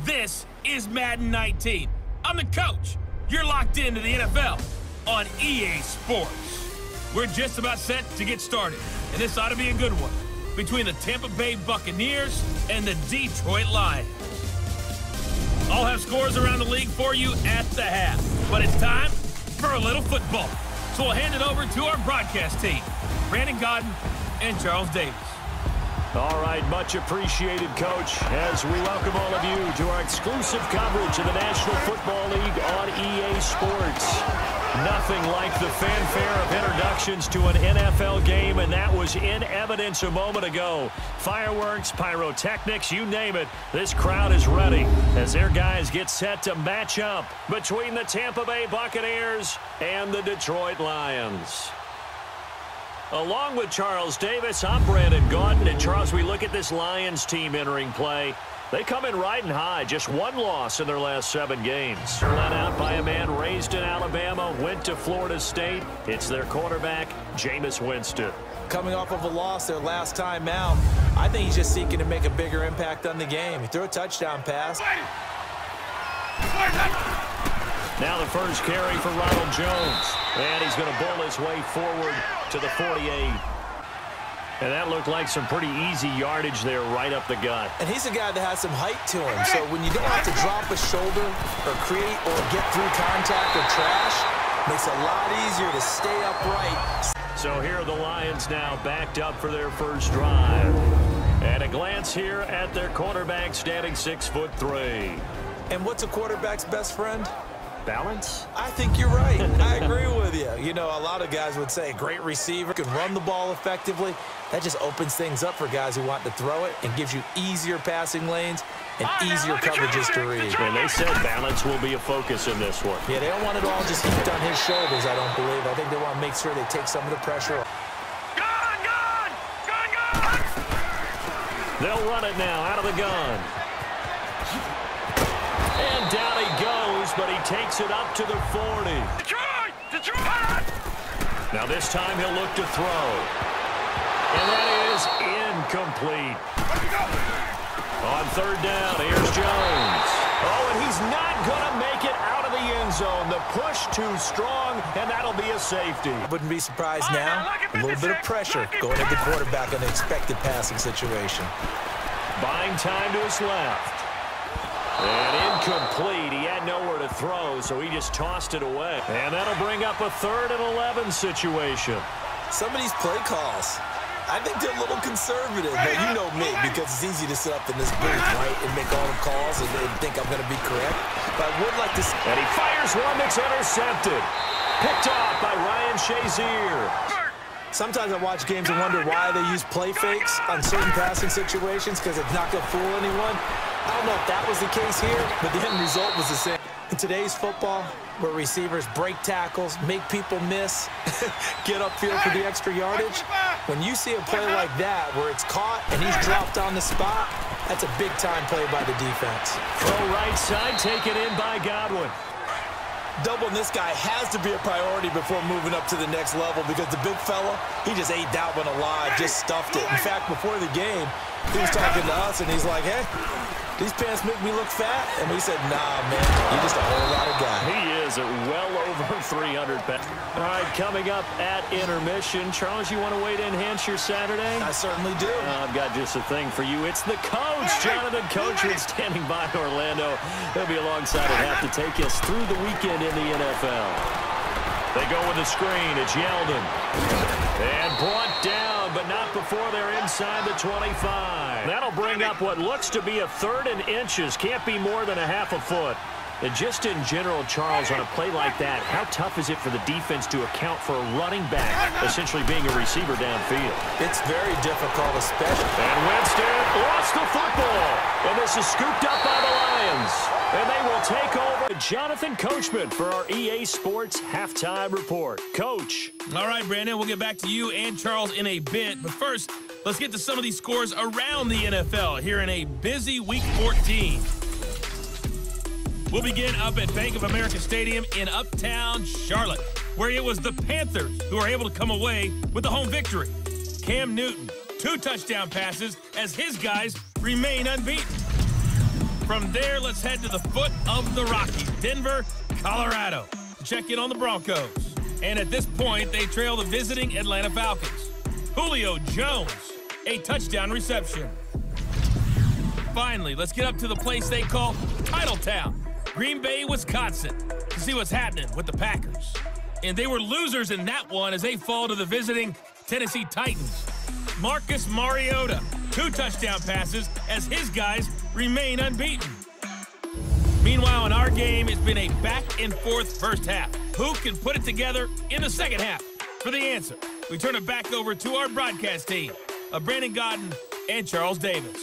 This is Madden 19. I'm the coach. You're locked into the NFL on EA Sports. We're just about set to get started, and this ought to be a good one between the Tampa Bay Buccaneers and the Detroit Lions. I'll have scores around the league for you at the half, but it's time for a little football. So we'll hand it over to our broadcast team, Brandon Godden and Charles Davis. All right, much appreciated, Coach, as we welcome all of you to our exclusive coverage of the National Football League on EA Sports. Nothing like the fanfare of introductions to an NFL game, and that was in evidence a moment ago. Fireworks, pyrotechnics, you name it, this crowd is ready as their guys get set to match up between the Tampa Bay Buccaneers and the Detroit Lions. Along with Charles Davis, I'm Brandon Godden. And Charles, we look at this Lions team entering play. They come in riding high, just one loss in their last 7 games. Led out by a man raised in Alabama, went to Florida State. It's their quarterback, Jameis Winston. Coming off of a loss their last time out, I think he's just seeking to make a bigger impact on the game. He threw a touchdown pass. Now the first carry for Ronald Jones. And he's going to bowl his way forward to the 48. And that looked like some pretty easy yardage there right up the gut. And he's a guy that has some height to him. So when you don't have to drop a shoulder or create or get through contact or trash, makes it a lot easier to stay upright. So here are the Lions now backed up for their first drive. And a glance here at their quarterback standing 6'3". And what's a quarterback's best friend? Balance? I think you're right. I agree with you. You know, a lot of guys would say a great receiver can run the ball effectively. That just opens things up for guys who want to throw it and gives you easier passing lanes and easier coverages to read. And they said balance will be a focus in this one. Yeah, they don't want it all just heaped on his shoulders, I don't believe. I think they want to make sure they take some of the pressure off. They'll run it now out of the gun. And down he goes, but he takes it up to the 40. Detroit! Now this time he'll look to throw. And that is incomplete. On third down, here's Jones. Oh, and he's not going to make it out of the end zone. The push too strong, and that'll be a safety. Wouldn't be surprised now. A little bit of pressure going at the quarterback on an expected passing situation. Buying time to his left. And incomplete. He had nowhere to throw, so he just tossed it away. And that'll bring up a 3rd and 11 situation. Some of these play calls, I think they're a little conservative. But you know me, because it's easy to sit up in this booth, right, and make all the calls and think I'm going to be correct. But I would like to see. And he fires one that's intercepted. Picked off by Ryan Shazier. Sometimes I watch games and wonder why they use play fakes on certain passing situations because it's not going to fool anyone. I don't know if that was the case here, but the end result was the same. In today's football, where receivers break tackles, make people miss, get upfield for the extra yardage, when you see a play like that where it's caught and he's dropped on the spot, that's a big-time play by the defense. Throw right side, taken in by Godwin. Doubling this guy has to be a priority before moving up to the next level because the big fella, he just ate that one alive, just stuffed it. In fact, before the game, he was talking to us, and he's like, hey, these pants make me look fat. And we said, nah, man, you're just a whole lot of guy. He is at well over 300 pounds. All right, coming up at intermission. Charles, you want to weigh to enhance your Saturday? I certainly do. I've got just a thing for you. It's the coach, Jonathan Coachman, standing by Orlando. He'll be alongside and have to take us through the weekend in the NFL. They go with the screen. It's Yeldon. And brought down, but not before they're inside the 25. That'll bring up what looks to be a 3rd and inches. Can't be more than a half a foot. And just in general, Charles, on a play like that, how tough is it for the defense to account for a running back essentially being a receiver downfield? It's very difficult, especially. And Winston lost the football. And this is scooped up by the Lions. And they will take over. Jonathan Coachman for our EA Sports Halftime Report. Coach. All right, Brandon, we'll get back to you and Charles in a bit. But first, let's get to some of these scores around the NFL here in a busy Week 14. We'll begin up at Bank of America Stadium in Uptown Charlotte, where it was the Panthers who were able to come away with the home victory. Cam Newton, 2 touchdown passes as his guys remain unbeaten. From there, let's head to the foot of the Rockies, Denver, Colorado, to check in on the Broncos. And at this point, they trail the visiting Atlanta Falcons. Julio Jones, a touchdown reception. Finally, let's get up to the place they call Titletown, Green Bay, Wisconsin, to see what's happening with the Packers. And they were losers in that one as they fall to the visiting Tennessee Titans. Marcus Mariota, 2 touchdown passes as his guys remain unbeaten. Meanwhile, in our game, it's been a back-and-forth first half. Who can put it together in the second half? For the answer, we turn it back over to our broadcast team of Brandon Godden and Charles Davis.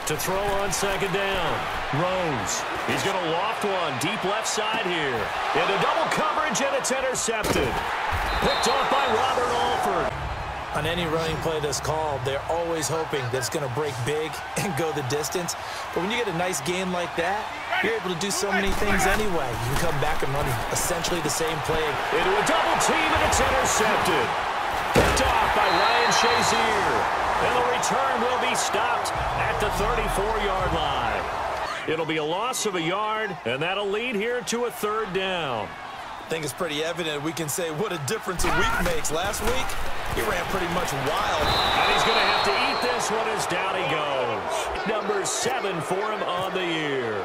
To throw on second down. Rose. He's going to loft one deep left side here. Into double coverage, and it's intercepted. Picked off by Robert Alford. On any running play that's called, they're always hoping that it's going to break big and go the distance. But when you get a nice gain like that, you're able to do so many things anyway. You can come back and run essentially the same play. Into a double team, and it's intercepted. Picked off by Ryan Shazier. And the return will be stopped at the 34-yard line. It'll be a loss of a yard, and that'll lead here to a third down. I think it's pretty evident we can say what a difference a week makes. Last week, he ran pretty much wild. And he's going to have to eat this one as down he goes. Number 7 for him on the year.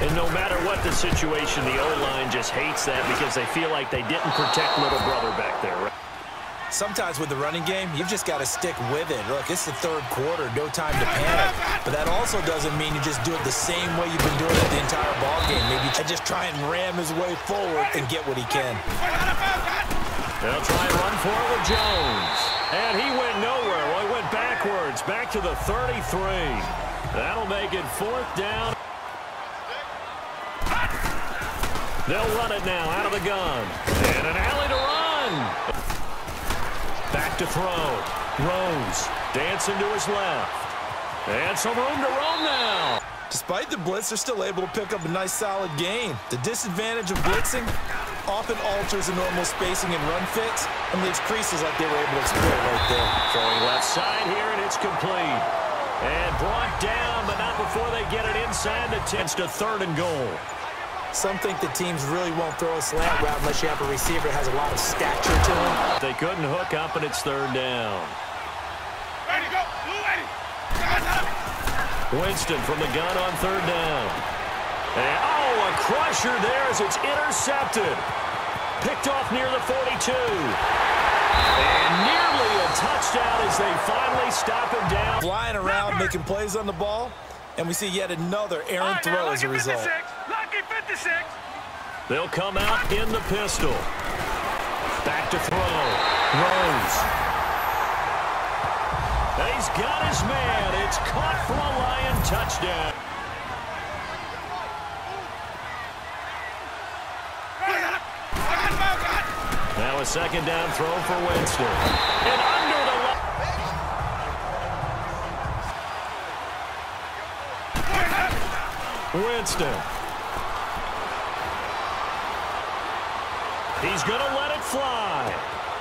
And no matter what the situation, the O-line just hates that because they feel like they didn't protect little brother back there. Sometimes with the running game, you've just got to stick with it. Look, it's the third quarter, no time to panic. But that also doesn't mean you just do it the same way you've been doing it the entire ballgame. Maybe just try and ram his way forward and get what he can. They'll try and run for it with Jones. And he went nowhere. Well, he went backwards, back to the 33. That'll make it 4th down. They'll run it now out of the gun. And an alley to run. Back to throw. Rose dancing to his left. And some room to roam now. Despite the blitz, they're still able to pick up a nice solid gain. The disadvantage of blitzing often alters the normal spacing and run fits and leaves creases like they were able to exploit right there. Throwing left side here, and it's complete. And brought down, but not before they get it inside the 10 to 3rd and goal. Some think the teams really won't throw a slant route unless you have a receiver that has a lot of stature to him. They couldn't hook up, and it's 3rd down. Ready, go. Ready. Winston from the gun on 3rd down. And, oh, a crusher there as it's intercepted. Picked off near the 42. And nearly a touchdown as they finally stop him down. Flying around, making plays on the ball, and we see yet another errant throw as a result. They'll come out in the pistol. Back to throw. Rose. And he's got his man. It's caught for a Lion touchdown. Now a 2nd down throw for Winston. And under the Winston. He's going to let it fly.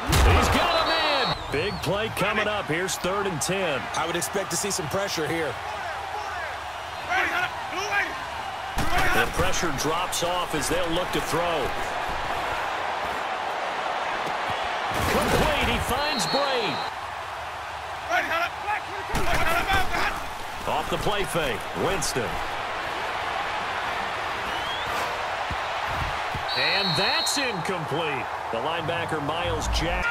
He's got him in. Big play coming up. Here's 3rd and 10. I would expect to see some pressure here. The pressure drops off as they'll look to throw. Complete. He finds Braid. Off the play fake. Winston. And that's incomplete. The linebacker, Miles Jack.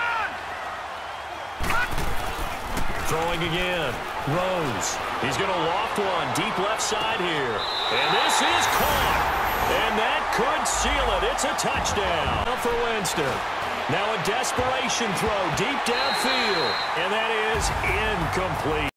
Throwing again. Rose. He's going to loft one deep left side here. And this is caught. And that could seal it. It's a touchdown for Winston. Now a desperation throw deep downfield. And that is incomplete.